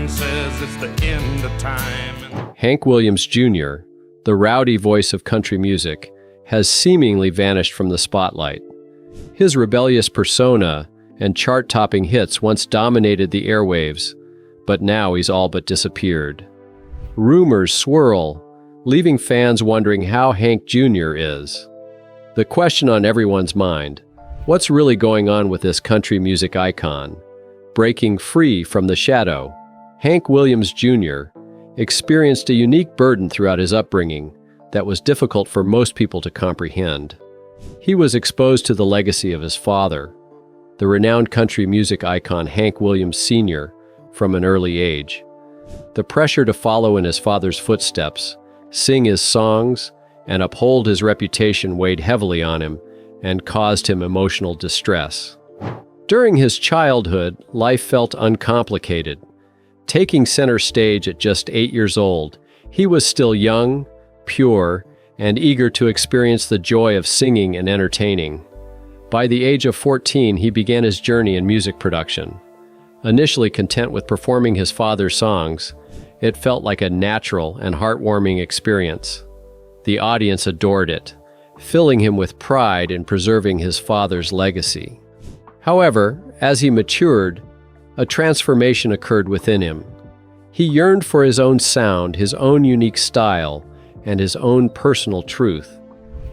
man says it's the end of time. Hank Williams Jr., the rowdy voice of country music, has seemingly vanished from the spotlight. His rebellious persona and chart-topping hits once dominated the airwaves, but now he's all but disappeared. Rumors swirl, leaving fans wondering how Hank Jr. is. The question on everyone's mind: what's really going on with this country music icon? Breaking free from the shadow, Hank Williams Jr. experienced a unique burden throughout his upbringing that was difficult for most people to comprehend. He was exposed to the legacy of his father, the renowned country music icon Hank Williams Sr., from an early age. The pressure to follow in his father's footsteps, sing his songs, and uphold his reputation weighed heavily on him and caused him emotional distress. During his childhood, life felt uncomplicated. Taking center stage at just 8 years old, he was still young, pure, and eager to experience the joy of singing and entertaining. By the age of 14, he began his journey in music production. Initially content with performing his father's songs, it felt like a natural and heartwarming experience. The audience adored it, filling him with pride in preserving his father's legacy. However, as he matured, a transformation occurred within him. He yearned for his own sound, his own unique style, and his own personal truth.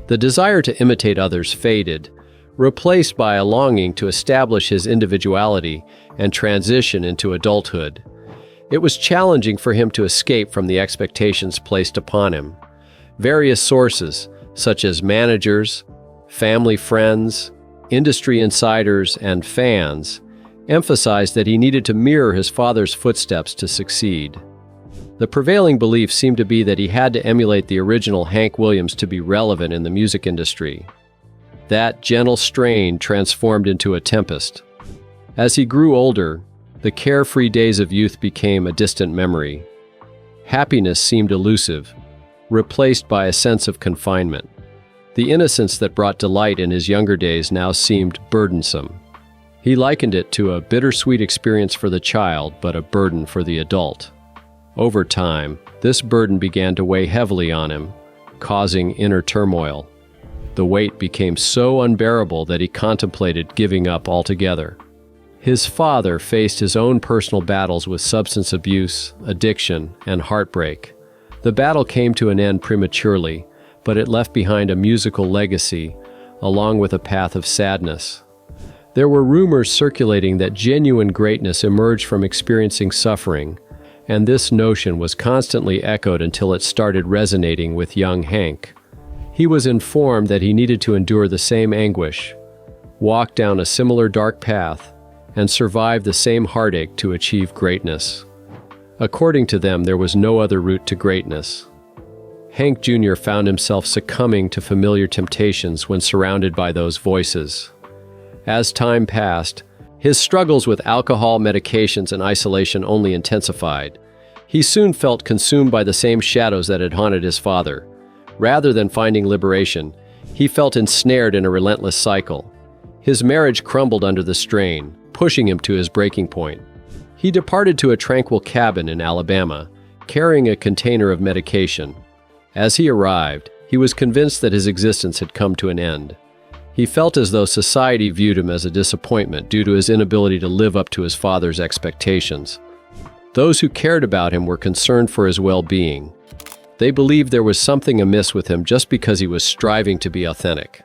The desire to imitate others faded, replaced by a longing to establish his individuality and transition into adulthood. It was challenging for him to escape from the expectations placed upon him. Various sources, such as managers, family friends, industry insiders, and fans, emphasized that he needed to mirror his father's footsteps to succeed. The prevailing belief seemed to be that he had to emulate the original Hank Williams to be relevant in the music industry. That gentle strain transformed into a tempest. As he grew older, the carefree days of youth became a distant memory. Happiness seemed elusive, replaced by a sense of confinement. The innocence that brought delight in his younger days now seemed burdensome. He likened it to a bittersweet experience for the child, but a burden for the adult. Over time, this burden began to weigh heavily on him, causing inner turmoil. The weight became so unbearable that he contemplated giving up altogether. His father faced his own personal battles with substance abuse, addiction, and heartbreak. The battle came to an end prematurely, but it left behind a musical legacy, along with a path of sadness. There were rumors circulating that genuine greatness emerged from experiencing suffering, and this notion was constantly echoed until it started resonating with young Hank. He was informed that he needed to endure the same anguish, walk down a similar dark path, and survive the same heartache to achieve greatness. According to them, there was no other route to greatness. Hank Jr. found himself succumbing to familiar temptations when surrounded by those voices. As time passed, his struggles with alcohol, medications, and isolation only intensified. He soon felt consumed by the same shadows that had haunted his father. Rather than finding liberation, he felt ensnared in a relentless cycle. His marriage crumbled under the strain, pushing him to his breaking point. He departed to a tranquil cabin in Alabama, carrying a container of medication. As he arrived, he was convinced that his existence had come to an end. He felt as though society viewed him as a disappointment due to his inability to live up to his father's expectations. Those who cared about him were concerned for his well-being. They believed there was something amiss with him just because he was striving to be authentic.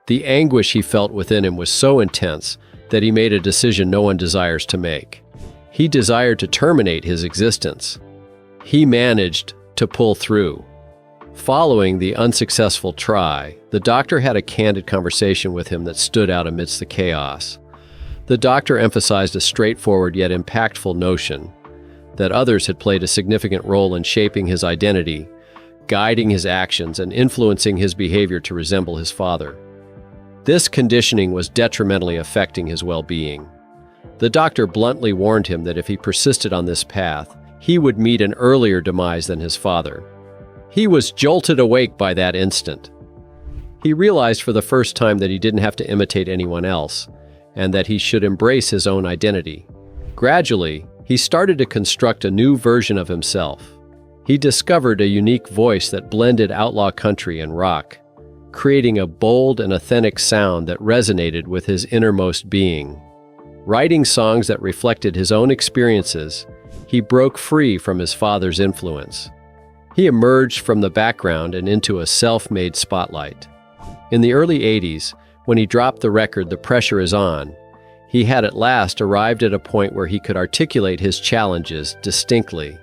The anguish he felt within him was so intense that he made a decision no one desires to make. He desired to terminate his existence. He managed to pull through. Following the unsuccessful try, the doctor had a candid conversation with him that stood out amidst the chaos. The doctor emphasized a straightforward yet impactful notion that others had played a significant role in shaping his identity, guiding his actions, and influencing his behavior to resemble his father. This conditioning was detrimentally affecting his well-being. The doctor bluntly warned him that if he persisted on this path, he would meet an earlier demise than his father. He was jolted awake by that instant. He realized for the first time that he didn't have to imitate anyone else, and that he should embrace his own identity. Gradually, He started to construct a new version of himself. He discovered a unique voice that blended outlaw country and rock, creating a bold and authentic sound that resonated with his innermost being. Writing songs that reflected his own experiences, he broke free from his father's influence. He emerged from the background and into a self-made spotlight. In the early 80s, when he dropped the record "The Pressure Is On," he had at last arrived at a point where he could articulate his challenges distinctly.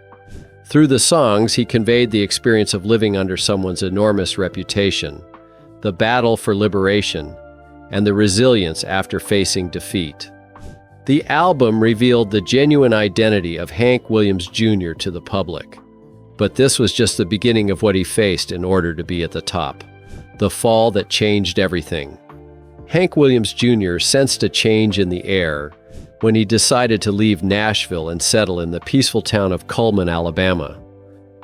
Through the songs, he conveyed the experience of living under someone's enormous reputation, the battle for liberation, and the resilience after facing defeat. The album revealed the genuine identity of Hank Williams Jr. to the public. But this was just the beginning of what he faced in order to be at the top. The fall that changed everything. Hank Williams Jr. sensed a change in the air when he decided to leave Nashville and settle in the peaceful town of Cullman, Alabama.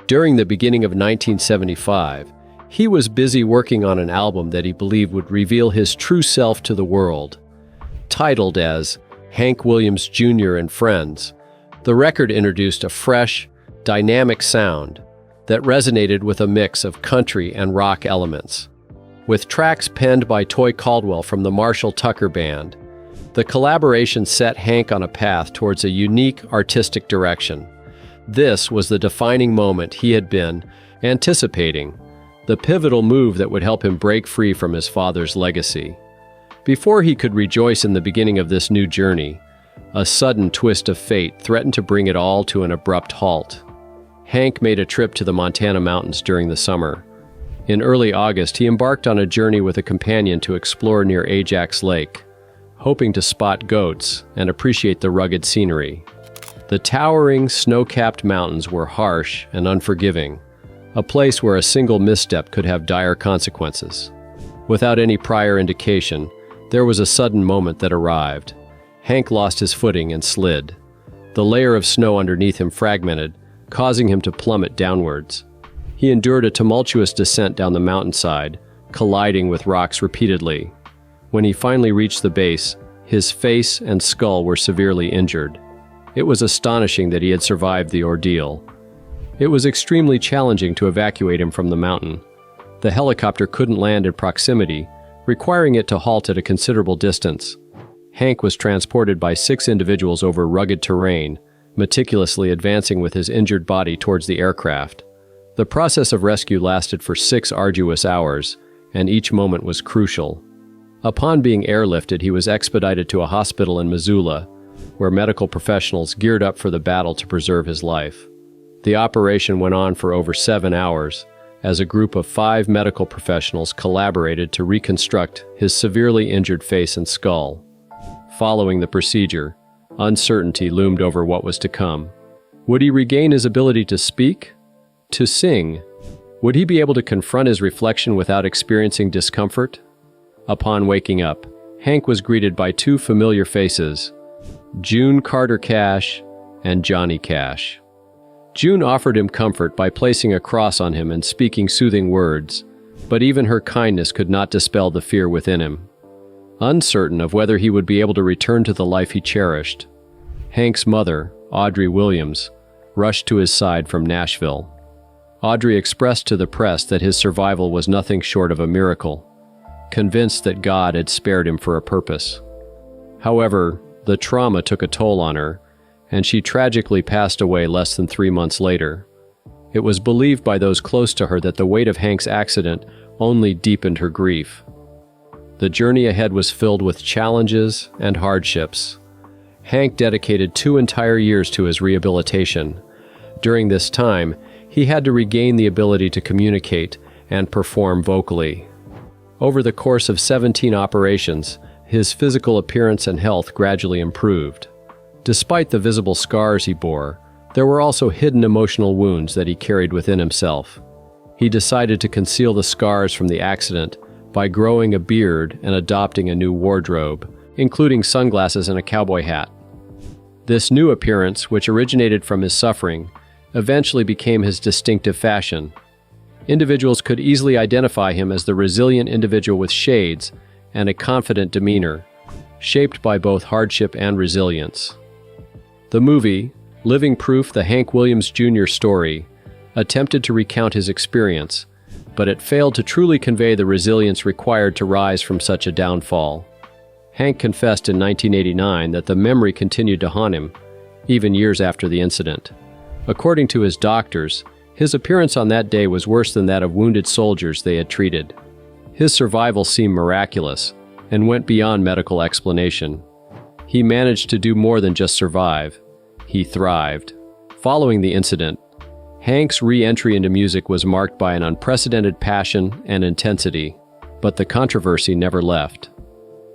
During the beginning of 1975, he was busy working on an album that he believed would reveal his true self to the world. Titled as Hank Williams Jr. and Friends, the record introduced a fresh, dynamic sound that resonated with a mix of country and rock elements. With tracks penned by Toy Caldwell from the Marshall Tucker Band, the collaboration set Hank on a path towards a unique artistic direction. This was the defining moment he had been anticipating, the pivotal move that would help him break free from his father's legacy. Before he could rejoice in the beginning of this new journey, a sudden twist of fate threatened to bring it all to an abrupt halt. Hank made a trip to the Montana mountains during the summer. In early August, he embarked on a journey with a companion to explore near Ajax Lake, hoping to spot goats and appreciate the rugged scenery. The towering, snow-capped mountains were harsh and unforgiving, a place where a single misstep could have dire consequences. Without any prior indication, there was a sudden moment that arrived. Hank lost his footing and slid. The layer of snow underneath him fragmented, causing him to plummet downwards. He endured a tumultuous descent down the mountainside, colliding with rocks repeatedly. When he finally reached the base, his face and skull were severely injured. It was astonishing that he had survived the ordeal. It was extremely challenging to evacuate him from the mountain. The helicopter couldn't land in proximity, requiring it to halt at a considerable distance. Hank was transported by 6 individuals over rugged terrain, meticulously advancing with his injured body towards the aircraft. The process of rescue lasted for 6 arduous hours, and each moment was crucial. Upon being airlifted, he was expedited to a hospital in Missoula, where medical professionals geared up for the battle to preserve his life. The operation went on for over 7 hours, as a group of 5 medical professionals collaborated to reconstruct his severely injured face and skull. Following the procedure, uncertainty loomed over what was to come. Would he regain his ability to speak? To sing? Would he be able to confront his reflection without experiencing discomfort? Upon waking up, Hank was greeted by 2 familiar faces, June Carter Cash and Johnny Cash. June offered him comfort by placing a cross on him and speaking soothing words, but even her kindness could not dispel the fear within him. Uncertain of whether he would be able to return to the life he cherished, Hank's mother, Audrey Williams, rushed to his side from Nashville. Audrey expressed to the press that his survival was nothing short of a miracle, convinced that God had spared him for a purpose. However, the trauma took a toll on her, and she tragically passed away less than 3 months later. It was believed by those close to her that the weight of Hank's accident only deepened her grief. The journey ahead was filled with challenges and hardships. Hank dedicated 2 entire years to his rehabilitation. During this time, he had to regain the ability to communicate and perform vocally. Over the course of 17 operations, his physical appearance and health gradually improved. Despite the visible scars he bore, there were also hidden emotional wounds that he carried within himself. He decided to conceal the scars from the accident by growing a beard and adopting a new wardrobe, including sunglasses and a cowboy hat. This new appearance, which originated from his suffering, eventually became his distinctive fashion. Individuals could easily identify him as the resilient individual with shades and a confident demeanor, shaped by both hardship and resilience. The movie, Living Proof, the Hank Williams Jr. story, attempted to recount his experience, but it failed to truly convey the resilience required to rise from such a downfall. Hank confessed in 1989 that the memory continued to haunt him, even years after the incident. According to his doctors, his appearance on that day was worse than that of wounded soldiers they had treated. His survival seemed miraculous and went beyond medical explanation. He managed to do more than just survive. He thrived. Following the incident, Hank's re-entry into music was marked by an unprecedented passion and intensity, but the controversy never left.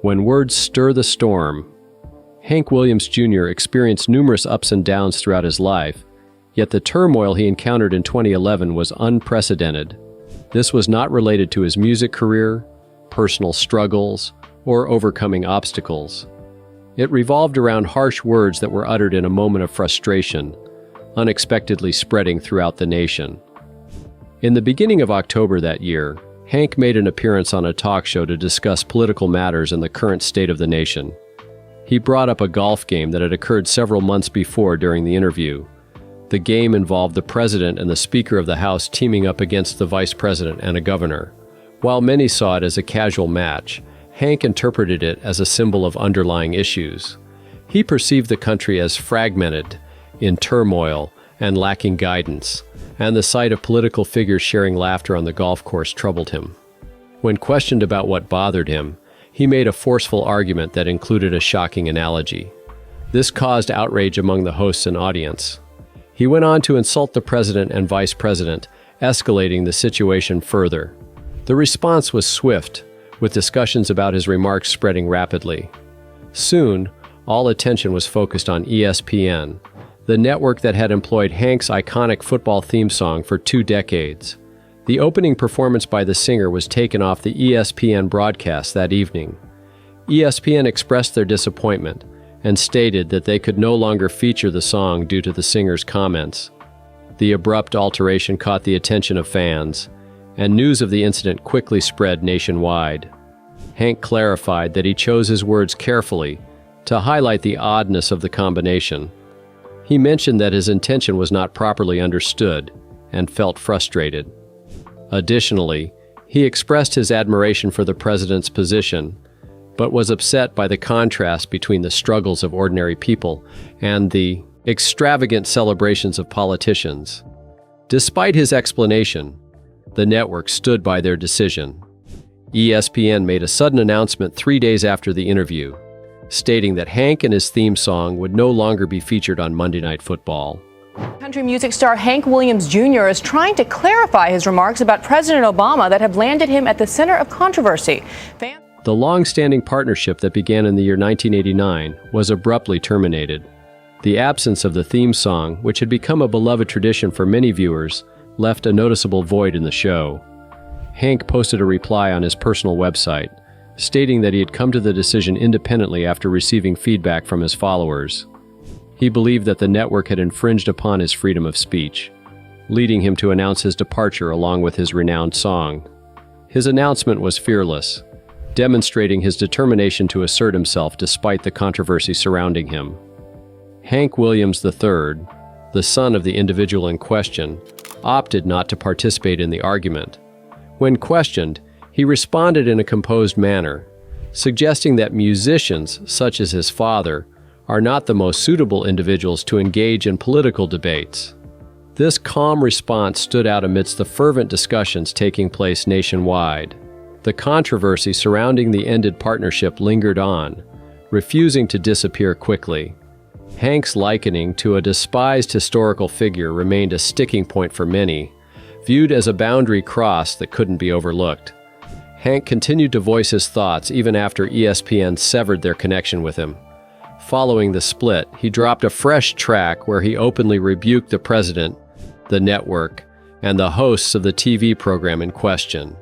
When words stir the storm, Hank Williams Jr. experienced numerous ups and downs throughout his life, yet the turmoil he encountered in 2011 was unprecedented. This was not related to his music career, personal struggles, or overcoming obstacles. It revolved around harsh words that were uttered in a moment of frustration, unexpectedly spreading throughout the nation. In the beginning of October that year, Hank made an appearance on a talk show to discuss political matters and the current state of the nation. He brought up a golf game that had occurred several months before during the interview. The game involved the president and the Speaker of the House teaming up against the vice president and a governor. While many saw it as a casual match, Hank interpreted it as a symbol of underlying issues. He perceived the country as fragmented, in turmoil, and lacking guidance, and the sight of political figures sharing laughter on the golf course troubled him. When questioned about what bothered him, he made a forceful argument that included a shocking analogy. This caused outrage among the hosts and audience. He went on to insult the president and vice president, escalating the situation further. The response was swift, with discussions about his remarks spreading rapidly. Soon, all attention was focused on ESPN, the network that had employed Hank's iconic football theme song for 2 decades. The opening performance by the singer was taken off the ESPN broadcast that evening. ESPN expressed their disappointment and stated that they could no longer feature the song due to the singer's comments. The abrupt alteration caught the attention of fans, and news of the incident quickly spread nationwide. Hank clarified that he chose his words carefully to highlight the oddness of the combination. He mentioned that his intention was not properly understood and felt frustrated. Additionally, he expressed his admiration for the president's position, but was upset by the contrast between the struggles of ordinary people and the extravagant celebrations of politicians. Despite his explanation, the network stood by their decision. ESPN made a sudden announcement 3 days after the interview, stating that Hank and his theme song would no longer be featured on Monday Night Football. Country music star Hank Williams Jr. is trying to clarify his remarks about President Obama that have landed him at the center of controversy. The long-standing partnership that began in the year 1989 was abruptly terminated. The absence of the theme song, which had become a beloved tradition for many viewers, left a noticeable void in the show. Hank posted a reply on his personal website, stating that he had come to the decision independently after receiving feedback from his followers. He believed that the network had infringed upon his freedom of speech, leading him to announce his departure along with his renowned song. His announcement was fearless, demonstrating his determination to assert himself despite the controversy surrounding him. Hank Williams III, the son of the individual in question, opted not to participate in the argument. When questioned, he responded in a composed manner, suggesting that musicians, such as his father, are not the most suitable individuals to engage in political debates. This calm response stood out amidst the fervent discussions taking place nationwide. The controversy surrounding the ended partnership lingered on, refusing to disappear quickly. Hank's likening to a despised historical figure remained a sticking point for many, viewed as a boundary crossed that couldn't be overlooked. Hank continued to voice his thoughts even after ESPN severed their connection with him. Following the split, he dropped a fresh track where he openly rebuked the president, the network, and the hosts of the TV program in question.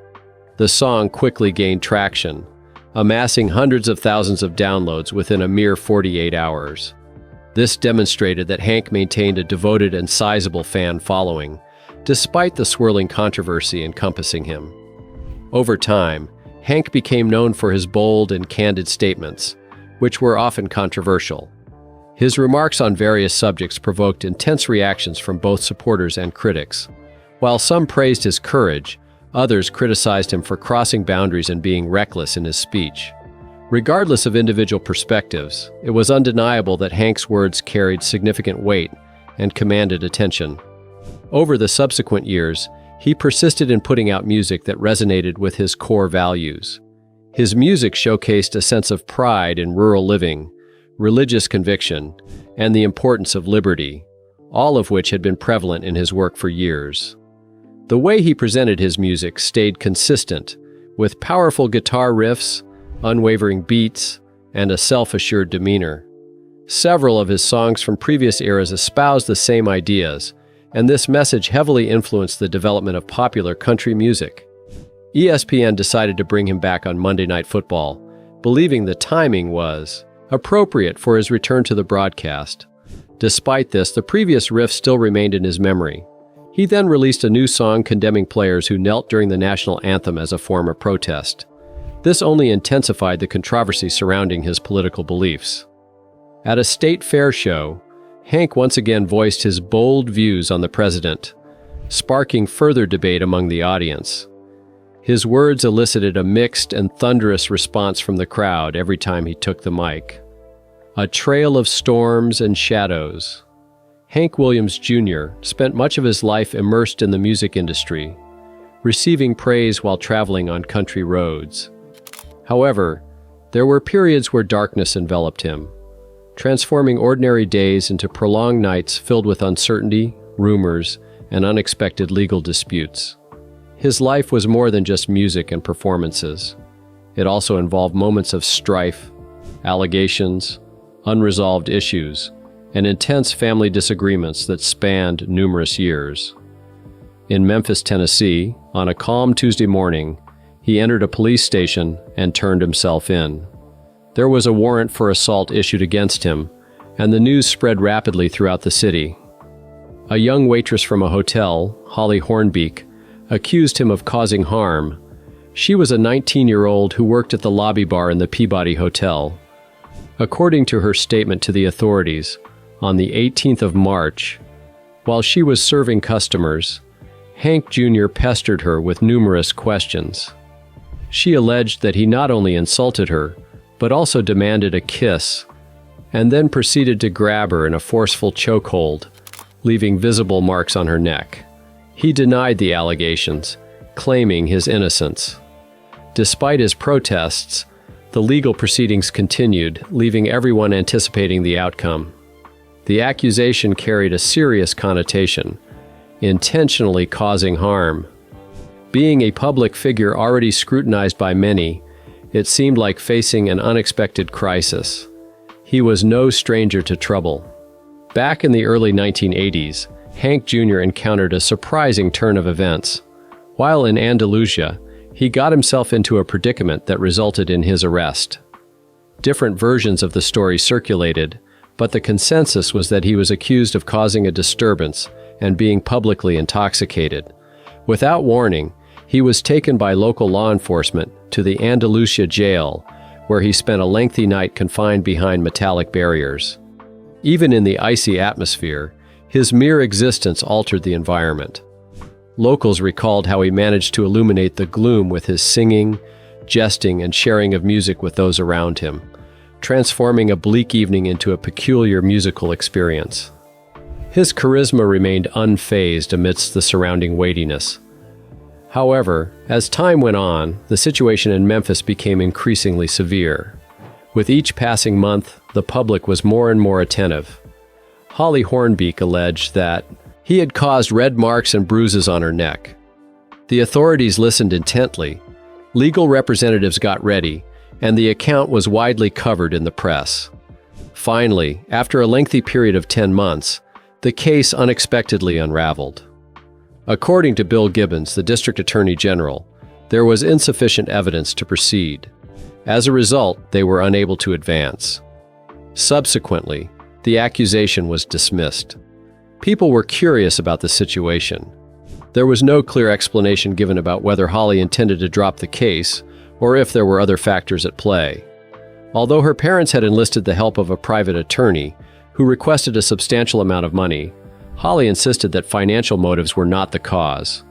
The song quickly gained traction, amassing hundreds of thousands of downloads within a mere 48 hours. This demonstrated that Hank maintained a devoted and sizable fan following, despite the swirling controversy encompassing him. Over time, Hank became known for his bold and candid statements, which were often controversial. His remarks on various subjects provoked intense reactions from both supporters and critics. While some praised his courage, others criticized him for crossing boundaries and being reckless in his speech. Regardless of individual perspectives, it was undeniable that Hank's words carried significant weight and commanded attention. Over the subsequent years, he persisted in putting out music that resonated with his core values. His music showcased a sense of pride in rural living, religious conviction, and the importance of liberty, all of which had been prevalent in his work for years. The way he presented his music stayed consistent, with powerful guitar riffs, unwavering beats, and a self-assured demeanor. Several of his songs from previous eras espoused the same ideas, and this message heavily influenced the development of popular country music. ESPN decided to bring him back on Monday Night Football, believing the timing was appropriate for his return to the broadcast. Despite this, the previous riff still remained in his memory. He then released a new song condemning players who knelt during the national anthem as a form of protest. This only intensified the controversy surrounding his political beliefs. At a state fair show, Hank once again voiced his bold views on the president, sparking further debate among the audience. His words elicited a mixed and thunderous response from the crowd every time he took the mic. A trail of storms and shadows. Hank Williams Jr. spent much of his life immersed in the music industry, receiving praise while traveling on country roads. However, there were periods where darkness enveloped him, transforming ordinary days into prolonged nights filled with uncertainty, rumors, and unexpected legal disputes. His life was more than just music and performances. It also involved moments of strife, allegations, unresolved issues, and intense family disagreements that spanned numerous years. In Memphis, Tennessee, on a calm Tuesday morning, he entered a police station and turned himself in. There was a warrant for assault issued against him, and the news spread rapidly throughout the city. A young waitress from a hotel, Holly Hornbeak, accused him of causing harm. She was a 19-year-old who worked at the lobby bar in the Peabody Hotel. According to her statement to the authorities, on the 18th of March, while she was serving customers, Hank Jr. pestered her with numerous questions. She alleged that he not only insulted her, but also demanded a kiss, and then proceeded to grab her in a forceful chokehold, leaving visible marks on her neck. He denied the allegations, claiming his innocence. Despite his protests, the legal proceedings continued, leaving everyone anticipating the outcome. The accusation carried a serious connotation, intentionally causing harm. Being a public figure already scrutinized by many, it seemed like facing an unexpected crisis. He was no stranger to trouble. Back in the early 1980s, Hank Jr. encountered a surprising turn of events. While in Andalusia, he got himself into a predicament that resulted in his arrest. Different versions of the story circulated, but the consensus was that he was accused of causing a disturbance and being publicly intoxicated. Without warning, he was taken by local law enforcement to the Andalusia jail, where he spent a lengthy night confined behind metallic barriers. Even in the icy atmosphere, his mere existence altered the environment. Locals recalled how he managed to illuminate the gloom with his singing, jesting, and sharing of music with those around him, transforming a bleak evening into a peculiar musical experience. His charisma remained unfazed amidst the surrounding weightiness. However, as time went on, the situation in Memphis became increasingly severe. With each passing month, the public was more and more attentive. Holly Hornbeak alleged that he had caused red marks and bruises on her neck. The authorities listened intently, legal representatives got ready, and the account was widely covered in the press. Finally, after a lengthy period of 10 months, the case unexpectedly unraveled. According to Bill Gibbons, the District Attorney General, there was insufficient evidence to proceed. As a result, they were unable to advance. Subsequently, the accusation was dismissed. People were curious about the situation. There was no clear explanation given about whether Holly intended to drop the case or if there were other factors at play. Although her parents had enlisted the help of a private attorney, who requested a substantial amount of money. Holly insisted that financial motives were not the cause.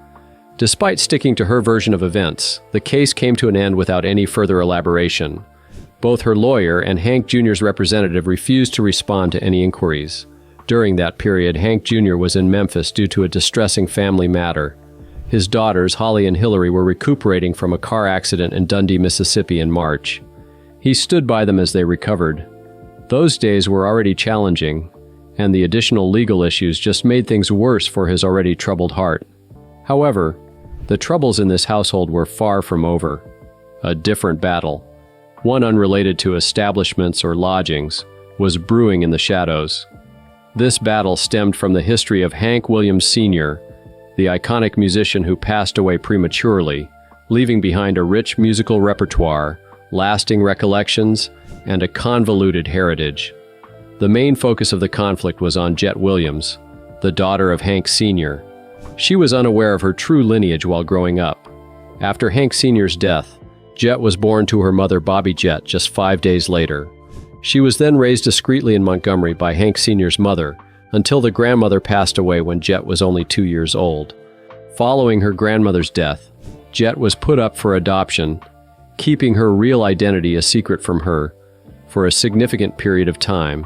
Despite sticking to her version of events, the case came to an end without any further elaboration. Both her lawyer and Hank Jr.'s representative refused to respond to any inquiries. During that period, Hank Jr. was in Memphis due to a distressing family matter. His daughters, Holly and Hillary, were recuperating from a car accident in Dundee, Mississippi in March. He stood by them as they recovered. Those days were already challenging, and the additional legal issues just made things worse for his already troubled heart. However, the troubles in this household were far from over. A different battle, one unrelated to establishments or lodgings, was brewing in the shadows. This battle stemmed from the history of Hank Williams Sr., the iconic musician who passed away prematurely, leaving behind a rich musical repertoire, lasting recollections, and a convoluted heritage. The main focus of the conflict was on Jet Williams, the daughter of Hank Sr. She was unaware of her true lineage while growing up. After Hank Sr.'s death, Jet was born to her mother Bobby Jet just 5 days later. She was then raised discreetly in Montgomery by Hank Sr.'s mother, until the grandmother passed away when Jet was only 2 years old. Following her grandmother's death, Jet was put up for adoption, keeping her real identity a secret from her for a significant period of time.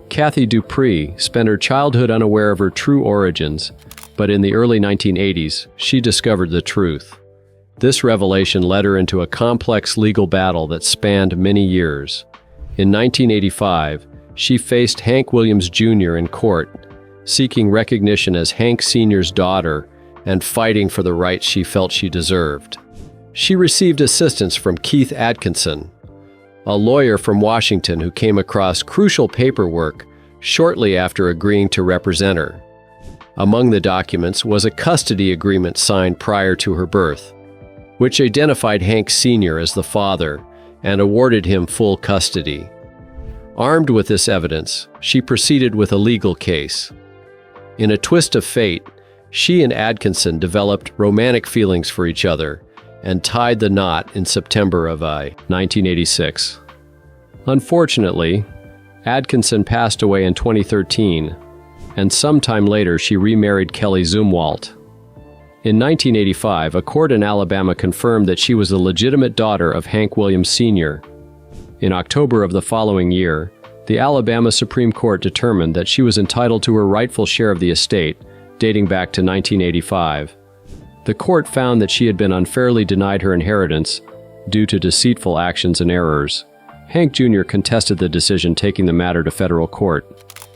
Kathy Dupree spent her childhood unaware of her true origins, but in the early 1980s, she discovered the truth. This revelation led her into a complex legal battle that spanned many years. In 1985, she faced Hank Williams Jr. in court, seeking recognition as Hank Sr.'s daughter and fighting for the rights she felt she deserved. She received assistance from Keith Atkinson, a lawyer from Washington who came across crucial paperwork shortly after agreeing to represent her. Among the documents was a custody agreement signed prior to her birth, which identified Hank Sr. as the father and awarded him full custody. Armed with this evidence, she proceeded with a legal case. In a twist of fate, she and Atkinson developed romantic feelings for each other and tied the knot in September of 1986. Unfortunately, Atkinson passed away in 2013, and sometime later she remarried Kelly Zumwalt. In 1985, a court in Alabama confirmed that she was the legitimate daughter of Hank Williams Sr. In October of the following year, the Alabama Supreme Court determined that she was entitled to her rightful share of the estate, dating back to 1985. The court found that she had been unfairly denied her inheritance due to deceitful actions and errors. Hank Jr. contested the decision, taking the matter to federal court.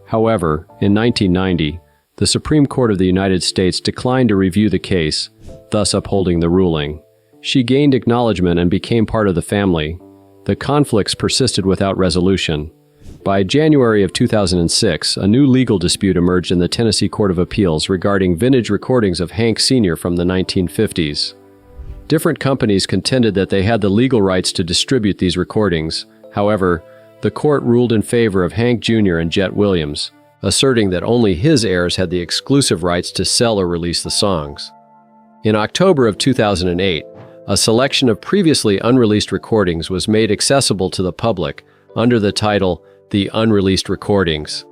However, in 1990, the Supreme Court of the United States declined to review the case, thus upholding the ruling. She gained acknowledgement and became part of the family. The conflicts persisted without resolution. By January of 2006, a new legal dispute emerged in the Tennessee Court of Appeals regarding vintage recordings of Hank Sr. from the 1950s. Different companies contended that they had the legal rights to distribute these recordings. However, the court ruled in favor of Hank Jr. and Jet Williams, asserting that only his heirs had the exclusive rights to sell or release the songs. In October of 2008, a selection of previously unreleased recordings was made accessible to the public under the title The Unreleased Recordings,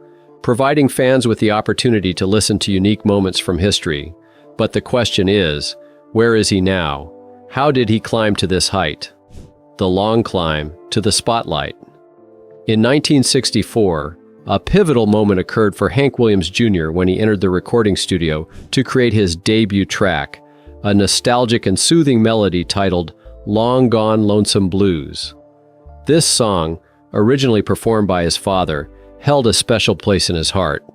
providing fans with the opportunity to listen to unique moments from history. But the question is, where is he now? How did he climb to this height? The long climb to the spotlight. In 1964, a pivotal moment occurred for Hank Williams Jr. when he entered the recording studio to create his debut track, a nostalgic and soothing melody titled Long Gone Lonesome Blues. This song, originally performed by his father, held a special place in his heart,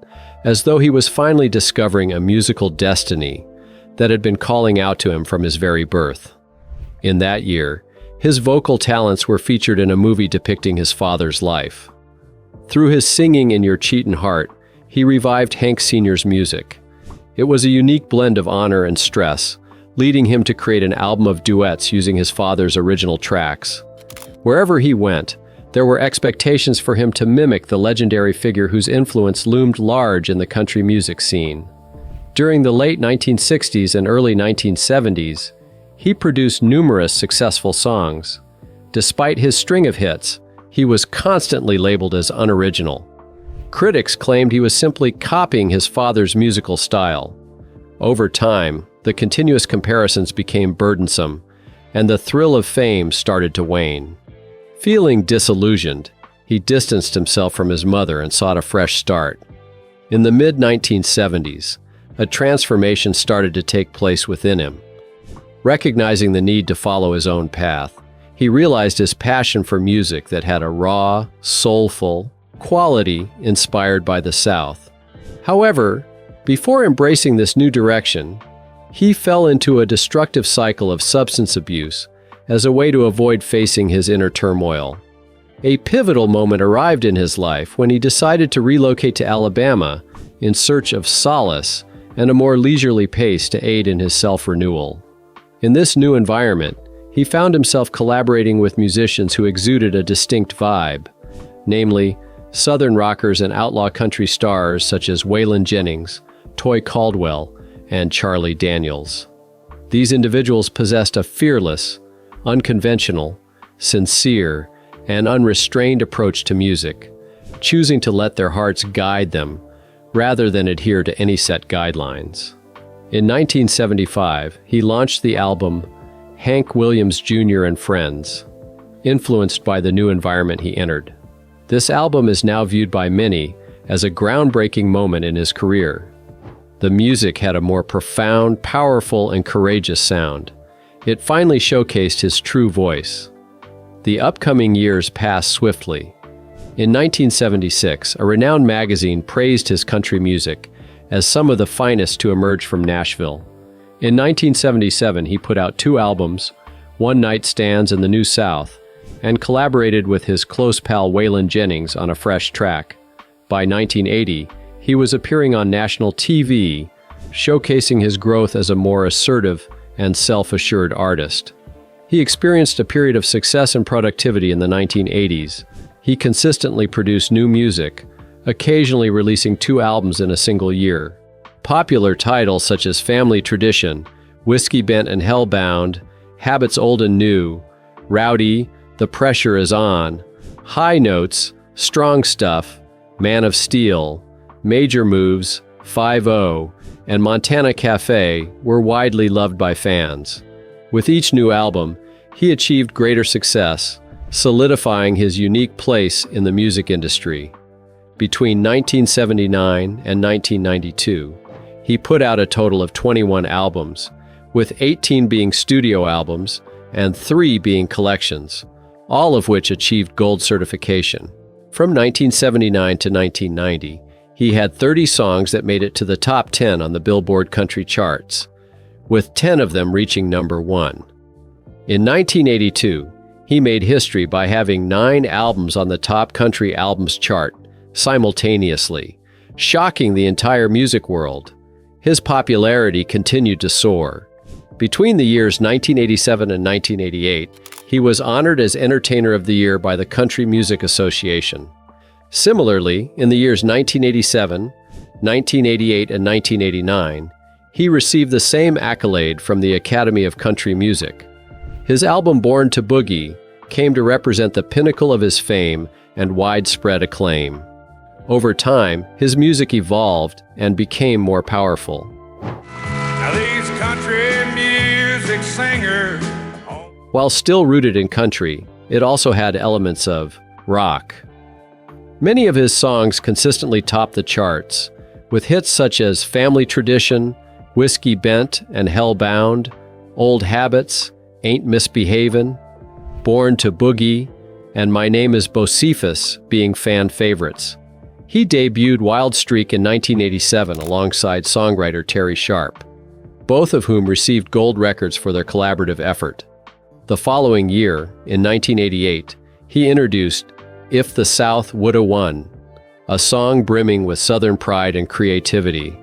as though he was finally discovering a musical destiny that had been calling out to him from his very birth. In that year, his vocal talents were featured in a movie depicting his father's life. Through his singing in Your Cheatin' Heart, he revived Hank Sr.'s music. It was a unique blend of honor and stress, leading him to create an album of duets using his father's original tracks. Wherever he went, there were expectations for him to mimic the legendary figure whose influence loomed large in the country music scene. During the late 1960s and early 1970s, he produced numerous successful songs. Despite his string of hits, he was constantly labeled as unoriginal. Critics claimed he was simply copying his father's musical style. Over time, the continuous comparisons became burdensome, and the thrill of fame started to wane. Feeling disillusioned, he distanced himself from his mother and sought a fresh start. In the mid-1970s, a transformation started to take place within him. Recognizing the need to follow his own path, he realized his passion for music that had a raw, soulful quality inspired by the South. However, before embracing this new direction, he fell into a destructive cycle of substance abuse as a way to avoid facing his inner turmoil. A pivotal moment arrived in his life when he decided to relocate to Alabama in search of solace and a more leisurely pace to aid in his self-renewal. In this new environment, he found himself collaborating with musicians who exuded a distinct vibe, namely Southern rockers and outlaw country stars such as Waylon Jennings, Toy Caldwell, and Charlie Daniels. These individuals possessed a fearless, unconventional, sincere, and unrestrained approach to music, choosing to let their hearts guide them rather than adhere to any set guidelines. In 1975, he launched the album Hank Williams Jr. and Friends, influenced by the new environment he entered. This album is now viewed by many as a groundbreaking moment in his career. The music had a more profound, powerful, and courageous sound. It finally showcased his true voice. The upcoming years passed swiftly. In 1976, a renowned magazine praised his country music as some of the finest to emerge from Nashville. In 1977, he put out 2 albums, One Night Stands and The New South, and collaborated with his close pal Waylon Jennings on a fresh track. By 1980, he was appearing on national TV, showcasing his growth as a more assertive and self-assured artist. He experienced a period of success and productivity in the 1980s. He consistently produced new music, occasionally releasing 2 albums in a single year. Popular titles such as Family Tradition, Whiskey Bent and Hellbound, Habits Old and New, Rowdy, The Pressure Is On, High Notes, Strong Stuff, Man of Steel, Major Moves, 5-0, and Montana Cafe were widely loved by fans. With each new album, he achieved greater success, solidifying his unique place in the music industry. Between 1979 and 1992, he put out a total of 21 albums, with 18 being studio albums and 3 being collections, all of which achieved gold certification. From 1979 to 1990, he had 30 songs that made it to the top 10 on the Billboard country charts, with 10 of them reaching number 1. In 1982, he made history by having 9 albums on the top country albums chart simultaneously, shocking the entire music world. His popularity continued to soar. Between the years 1987 and 1988, he was honored as Entertainer of the Year by the Country Music Association. Similarly, in the years 1987, 1988, and 1989, he received the same accolade from the Academy of Country Music. His album Born to Boogie came to represent the pinnacle of his fame and widespread acclaim. Over time, his music evolved and became more powerful. Now these country music singers. While still rooted in country, it also had elements of rock. Many of his songs consistently topped the charts, with hits such as Family Tradition, Whiskey Bent and Hellbound, Old Habits, Ain't Misbehavin', Born to Boogie, and My Name is Bocephus being fan favorites. He debuted Wild Streak in 1987 alongside songwriter Terry Sharp, both of whom received gold records for their collaborative effort. The following year, in 1988, he introduced If the South Woulda Won, a song brimming with Southern pride and creativity.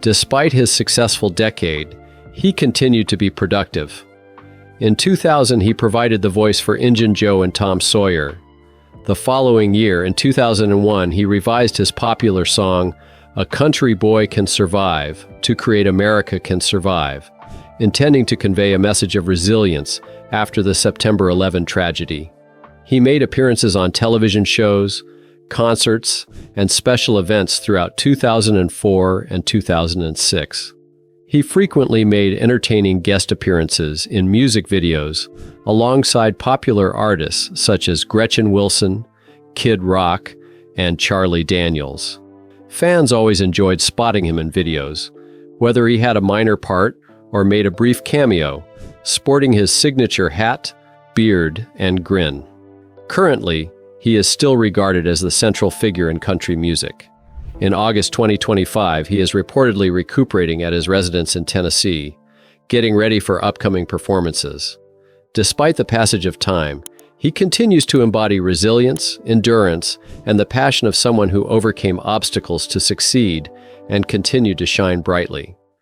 Despite his successful decade, he continued to be productive. In 2000, he provided the voice for Injun Joe and Tom Sawyer. The following year, in 2001, he revised his popular song, A Country Boy Can Survive, to create America Can Survive, intending to convey a message of resilience after the September 11 tragedy. He made appearances on television shows, concerts, and special events throughout 2004 and 2006. He frequently made entertaining guest appearances in music videos alongside popular artists such as Gretchen Wilson, Kid Rock, and Charlie Daniels. Fans always enjoyed spotting him in videos, whether he had a minor part or made a brief cameo, sporting his signature hat, beard, and grin. Currently, he is still regarded as the central figure in country music. In August 2025, he is reportedly recuperating at his residence in Tennessee, getting ready for upcoming performances. Despite the passage of time, he continues to embody resilience, endurance, and the passion of someone who overcame obstacles to succeed and continued to shine brightly.